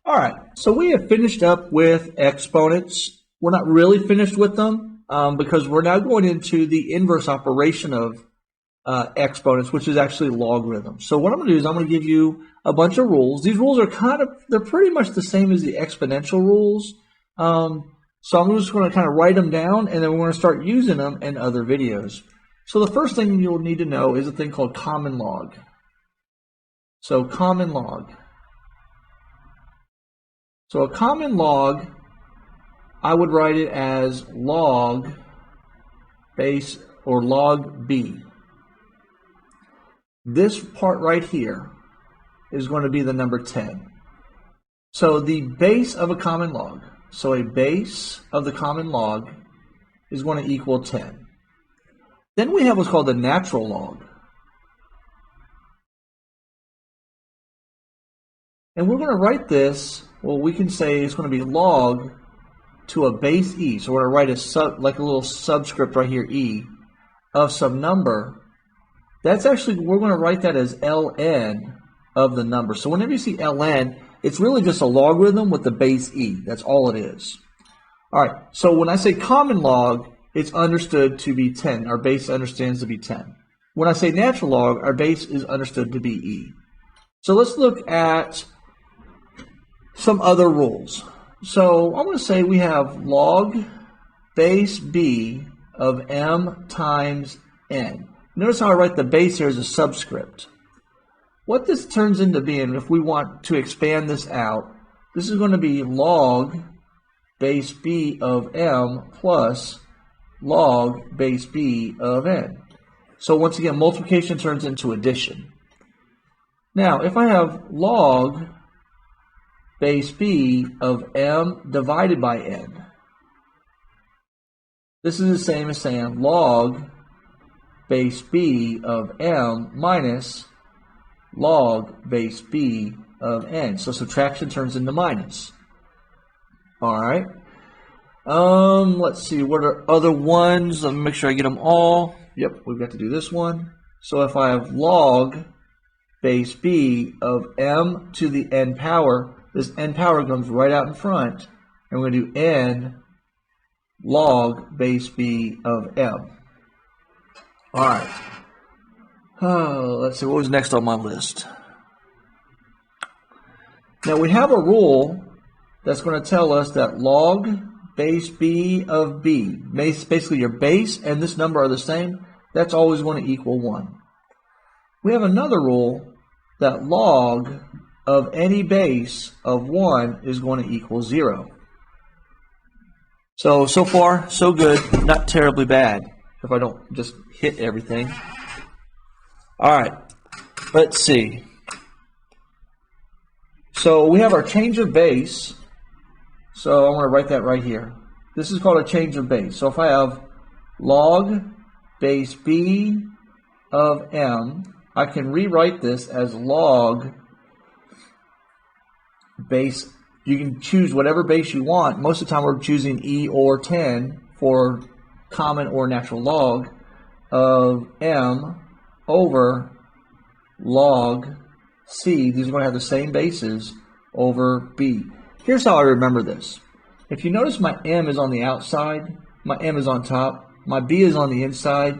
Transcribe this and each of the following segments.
All right, so we have finished up with exponents. We're not really finished with them because we're now going into the inverse operation of exponents, which is actually logarithms. So what I'm going to do is I'm going to give you a bunch of rules. These rules are they're pretty much the same as the exponential rules. So I'm just going to kind of write them down, and then we're going to start using them in other videos. So the first thing you'll need to know is a thing called common log. So common log. So a common log, I would write it as log base or log b. This part right here is going to be the number 10. So the base of a common log, so a base of the common log is going to equal 10. Then we have what's called the natural log. And we're going to write this, well, we can say it's going to be log to a base e. So we're going to write like a little subscript right here, e, of some number. That's actually, we're going to write that as ln of the number. So whenever you see ln, it's really just a logarithm with the base e. That's all it is. All right, so when I say common log, it's understood to be 10. Our base understands to be 10. When I say natural log, our base is understood to be e. So let's look at some other rules. So I'm going to say we have log base b of m times n. Notice how I write the base here as a subscript. What this turns into being, if we want to expand this out, this is going to be log base b of m plus log base b of n. So once again, multiplication turns into addition. Now, if I have log base b of m divided by n, this is the same as saying log base b of m minus log base b of n. So subtraction turns into minus. All right. Let's see, what are other ones? Let me make sure I get them all. Yep, we've got to do this one. So if I have log base b of m to the n power, this n power comes right out in front, and we're going to do n log base b of m. All right. Let's see, what was next on my list? Now we have a rule that's going to tell us that log base b of b, basically your base and this number are the same, that's always going to equal 1. We have another rule that log of any base of 1 is going to equal 0. So far, so good, not terribly bad, if I don't just hit everything. All right, let's see. So we have our change of base. So I'm going to write that right here. This is called a change of base. So if I have log base b of m, I can rewrite this as log base. You can choose whatever base you want. Most of the time we're choosing e or 10 for common or natural log of m over log c. These are going to have the same bases over b. Here's how I remember this. If you notice, my m is on the outside, my m is on top, my b is on the inside,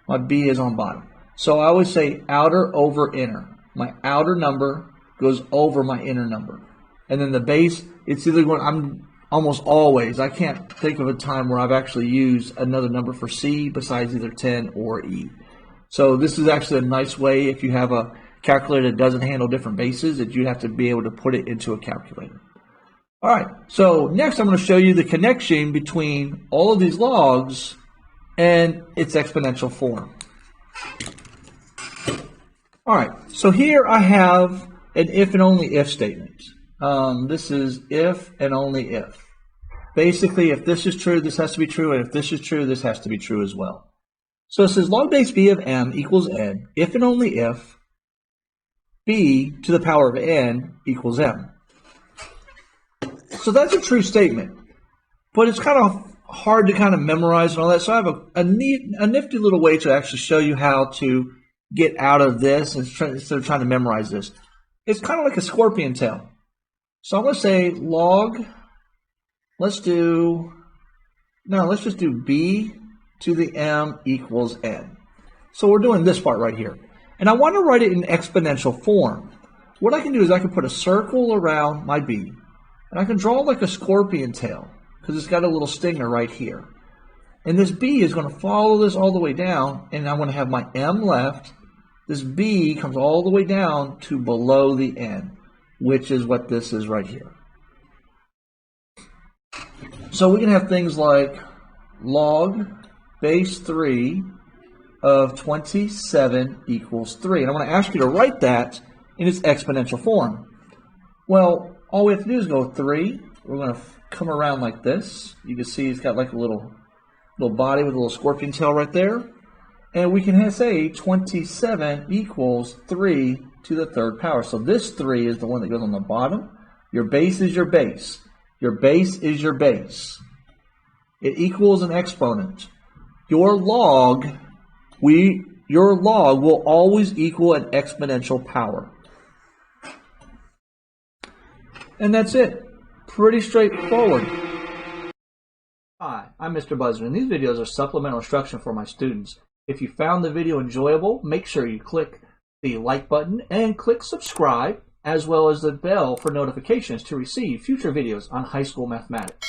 my b is on bottom. So I always say outer over inner. My outer number goes over my inner number. And then the base, it's either going, I'm almost always, I can't think of a time where I've actually used another number for c besides either 10 or e. So this is actually a nice way, if you have a calculator that doesn't handle different bases, that you have to be able to put it into a calculator. All right, so next I'm going to show you the connection between all of these logs and its exponential form. All right, so here I have an if and only if statement. This is if and only if. Basically, if this is true, this has to be true, and if this is true, this has to be true as well. So it says log base b of m equals n if and only if b to the power of n equals m. So that's a true statement, but it's kind of hard to kind of memorize and all that. So I have a nifty little way to actually show you how to get out of this instead of trying to memorize this. It's kind of like a scorpion tail. So I'm going to say log, let's just do b to the m equals n. So we're doing this part right here. And I want to write it in exponential form. What I can do is I can put a circle around my b, and I can draw like a scorpion tail, because it's got a little stinger right here. And this b is going to follow this all the way down, and I'm going to have my m left. This b comes all the way down to below the n, which is what this is right here. So we can have things like log base 3 of 27 equals 3. And I'm going to ask you to write that in its exponential form. Well, all we have to do is go 3. We're going to come around like this. You can see it's got like a little body with a little scorpion tail right there. And we can say 27 equals 3 to the third power. So this 3 is the one that goes on the bottom. Your base is your base. Your base is your base. It equals an exponent. Your log will always equal an exponential power. And that's it. Pretty straightforward. Hi, I'm Mr. Buzzard, and these videos are supplemental instruction for my students. If you found the video enjoyable, make sure you click the like button and click subscribe, as well as the bell for notifications to receive future videos on high school mathematics.